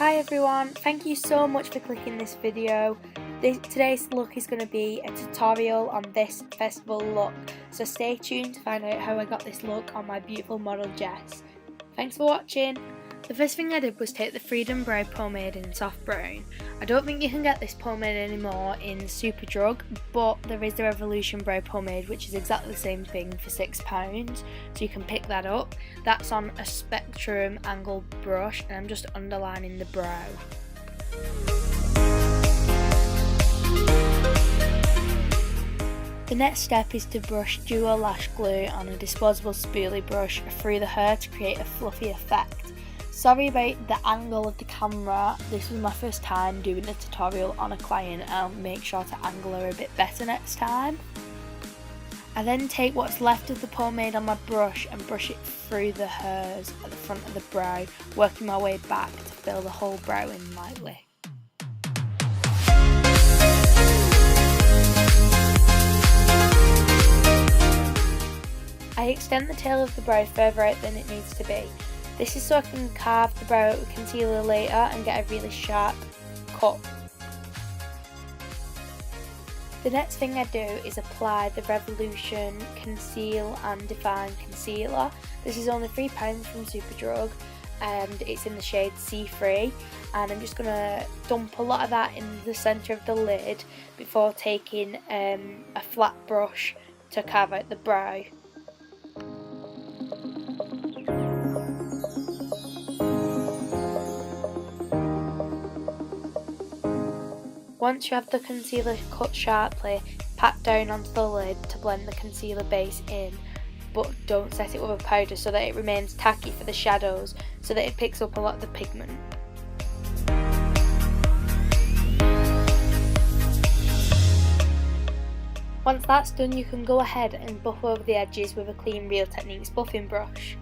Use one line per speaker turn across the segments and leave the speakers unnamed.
Hi everyone, thank you so much for clicking this video. Today's look is going to be a tutorial on this festival look, so stay tuned to find out how I got this look on my beautiful model Jess. Thanks for watching. The first thing I did was take the Freedom Brow Pomade in Soft Brown. I don't think you can get this pomade anymore in Superdrug, but there is the Revolution Brow Pomade which is exactly the same thing for £6, so you can pick that up. That's on a Spectrum angled brush and I'm just underlining the brow. The next step is to brush Duo Lash Glue on a disposable spoolie brush through the hair to create a fluffy effect. Sorry about the angle of the camera, this was my first time doing a tutorial on a client and I'll make sure to angle her a bit better next time. I then take what's left of the pomade on my brush and brush it through the hairs at the front of the brow, working my way back to fill the whole brow in lightly. I extend the tail of the brow further out than it needs to be. This is so I can carve the brow out with concealer later and get a really sharp cut. The next thing I do is apply the Revolution Conceal and Define Concealer. This is only £3 from Superdrug and it's in the shade C3, and I'm just going to dump a lot of that in the centre of the lid before taking a flat brush to carve out the brow. Once you have the concealer cut sharply, pat down onto the lid to blend the concealer base in, but don't set it with a powder so that it remains tacky for the shadows, so that it picks up a lot of the pigment. Once that's done, you can go ahead and buff over the edges with a clean Real Techniques buffing brush.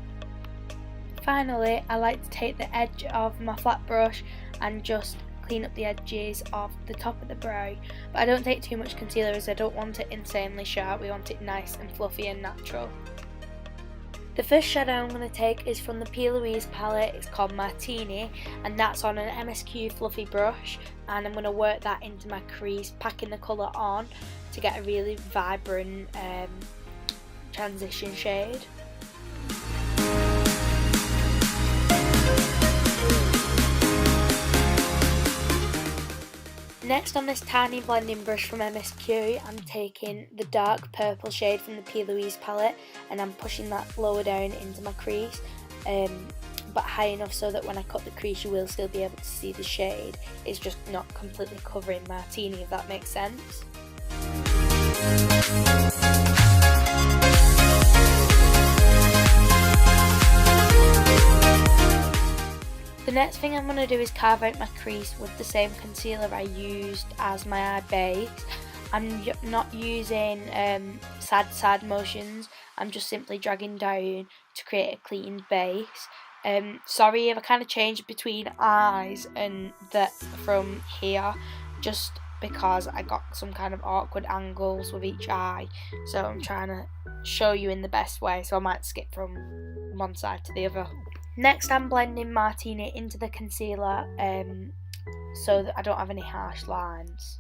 Finally, I like to take the edge of my flat brush and just clean up the edges of the top of the brow, but I don't take too much concealer as I don't want it insanely sharp, we want it nice and fluffy and natural. The first shadow I'm going to take is from the PLOUISE palette, it's called Martini, and that's on an MSQ fluffy brush, and I'm going to work that into my crease, packing the colour on to get a really vibrant transition shade. Next, on this tiny blending brush from MSQ, I'm taking the dark purple shade from the PLOUISE palette and I'm pushing that lower down into my crease, but high enough so that when I cut the crease you will still be able to see the shade. It's just not completely covering Martini, if that makes sense. The next thing I'm going to do is carve out my crease with the same concealer I used as my eye base. I'm not using sad motions, I'm just simply dragging down to create a clean base. Sorry if I kind of changed between eyes and that from here, just because I got some kind of awkward angles with each eye, so I'm trying to show you in the best way, so I might skip from one side to the other. Next, I'm blending Martini into the concealer so that I don't have any harsh lines.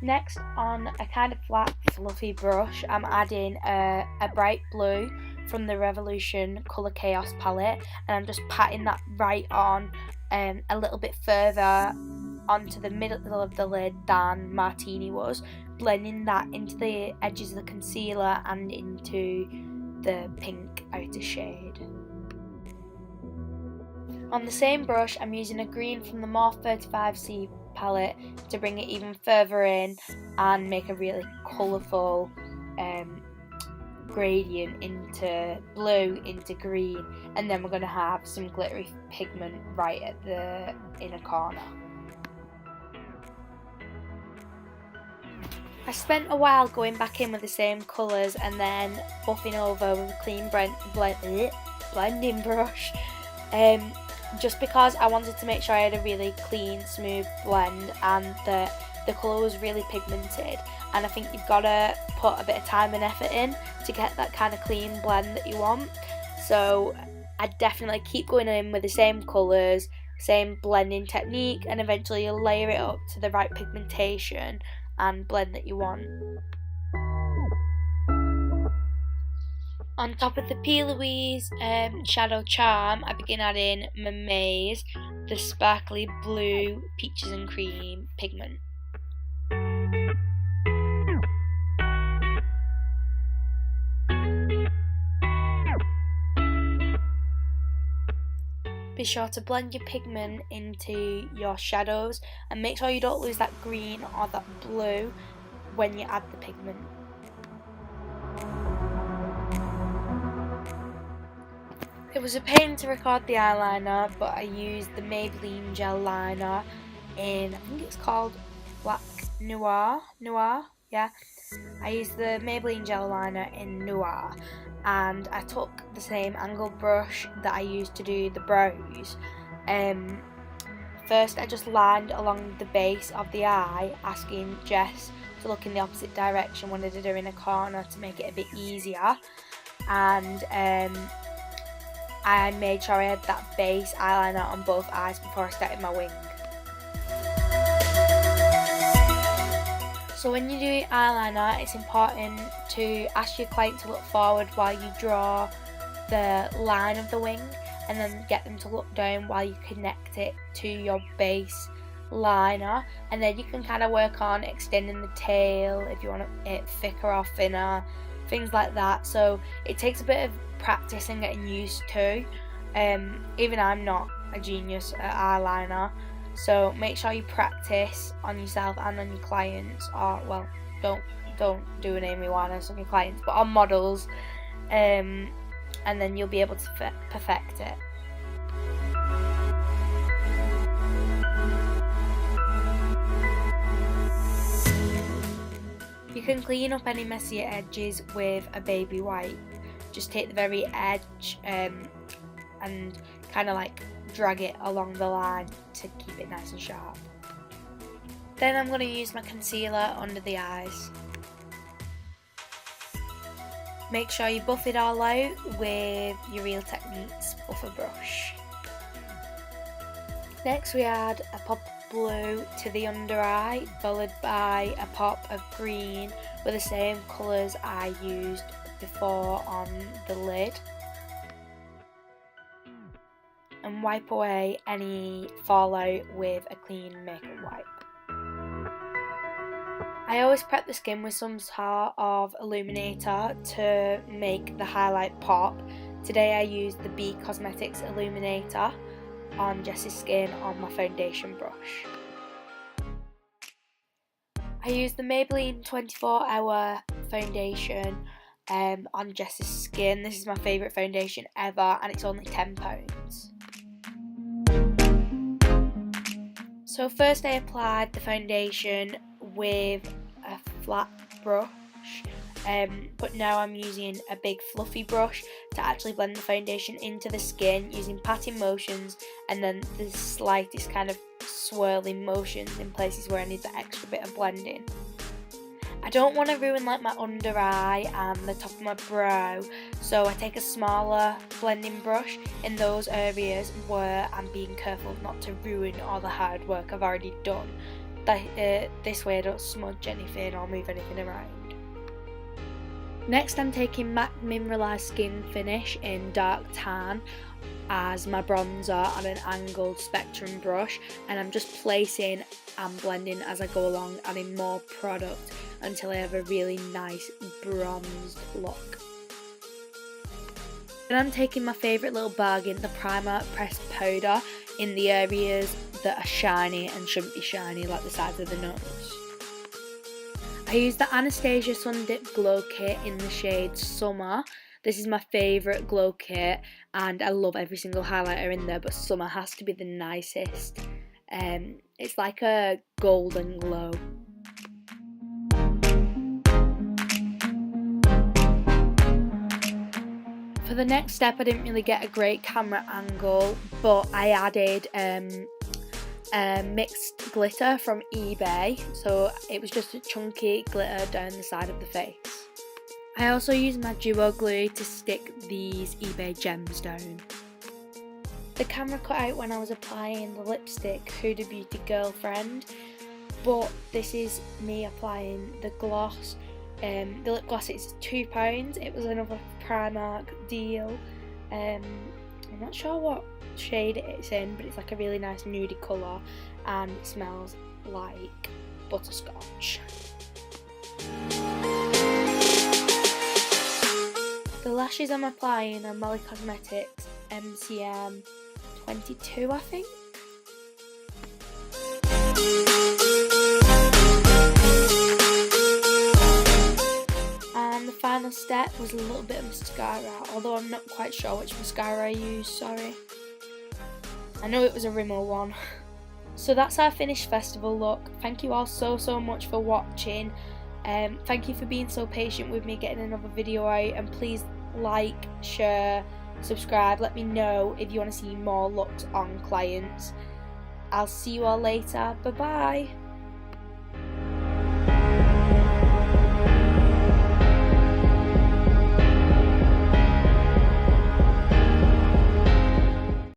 Next, on a kind of flat fluffy brush, I'm adding a bright blue from the Revolution Colour Chaos palette, and I'm just patting that right on a little bit further onto the middle of the lid than Martini was, blending that into the edges of the concealer and into the pink outer shade. On the same brush, I'm using a green from the Morphe 35C palette to bring it even further in and make a really colourful gradient into blue into green, and then we're going to have some glittery pigment right at the inner corner. I spent a while going back in with the same colours and then buffing over with a clean blending brush, just because I wanted to make sure I had a really clean, smooth blend and that the colour was really pigmented. and I think you've got to put a bit of time and effort in to get that kind of clean blend that you want. So I definitely keep going in with the same colours, same blending technique, and eventually you'll layer it up to the right pigmentation and blend that you want. On top of the PLOUISE Shadow Charm, I begin adding MERMAZE, the sparkly blue peaches and cream pigment. Be sure to blend your pigment into your shadows and make sure you don't lose that green or that blue when you add the pigment. It was a pain to record the eyeliner, but I used the Maybelline gel liner in, I think it's called Black Noir, yeah. I used the Maybelline gel liner in Noir, and I took the same angle brush that I used to do the brows. First I just lined along the base of the eye, asking Jess to look in the opposite direction when I did her in a corner to make it a bit easier, and I made sure I had that base eyeliner on both eyes before I started my wing. So when you do eyeliner, it's important to ask your client to look forward while you draw the line of the wing, and then get them to look down while you connect it to your base liner, and then you can kind of work on extending the tail if you want it thicker or thinner, things like that. So it takes a bit of practice and getting used to. Even I'm not a genius at eyeliner, so make sure you practice on yourself and on your clients, or well, don't do an Amy Winehouse on your clients, but on models, and then you'll be able to perfect it. You can clean up any messy edges with a baby wipe. Just take the very edge and kind of like drag it along the line to keep it nice and sharp. Then I'm going to use my concealer under the eyes. Make sure you buff it all out with your Real Techniques buffer brush. Next we add a pop of blue to the under eye, followed by a pop of green with the same colours I used before on the lid, and wipe away any fallout with a clean makeup wipe. I always prep the skin with some sort of illuminator to make the highlight pop. Today I used the B Cosmetics illuminator on Jess's skin on my foundation brush. I used the Maybelline 24-hour foundation on Jess's skin. This is my favourite foundation ever, and it's only £10. So first I applied the foundation with a flat brush, but now I'm using a big fluffy brush to actually blend the foundation into the skin, using patting motions and then the slightest kind of swirling motions in places where I need the extra bit of blending. I don't want to ruin like my under eye and the top of my brow, so I take a smaller blending brush in those areas where I'm being careful not to ruin all the hard work I've already done. This way I don't smudge anything or move anything around. Next I'm taking MAC Mineralize Skin Finish in Dark Tan as my bronzer on an angled spectrum brush, and I'm just placing and blending as I go along, adding more product until I have a really nice bronzed look. Then I'm taking my favourite little bargain, the Primark pressed powder, in the areas that are shiny and shouldn't be shiny, like the sides of the nose. I use the Anastasia Sun Dip Glow Kit in the shade Summer. This is my favourite glow kit and I love every single highlighter in there, but Summer has to be the nicest. It's like a golden glow. For the next step I didn't really get a great camera angle, but I added mixed glitter from eBay, so it was just a chunky glitter down the side of the face. I also used my duo glue to stick these eBay gems down. The camera cut out when I was applying the lipstick Huda Beauty Girlfriend, but this is me applying the gloss. The lip gloss is £2, it was another Primark deal. I'm not sure what shade it's in, but it's like a really nice nudie colour and it smells like butterscotch. The lashes I'm applying are MOLLIE Cosmetics MCM 22, I think. And the final step was a little bit of mascara, although I'm not quite sure which mascara I used, sorry. I know it was a Rimmel one. So that's our finished festival look. Thank you all so much for watching. Thank you for being so patient with me getting another video out, and please like, share, subscribe. Let me know if you want to see more looks on clients. I'll see you all later. Bye bye.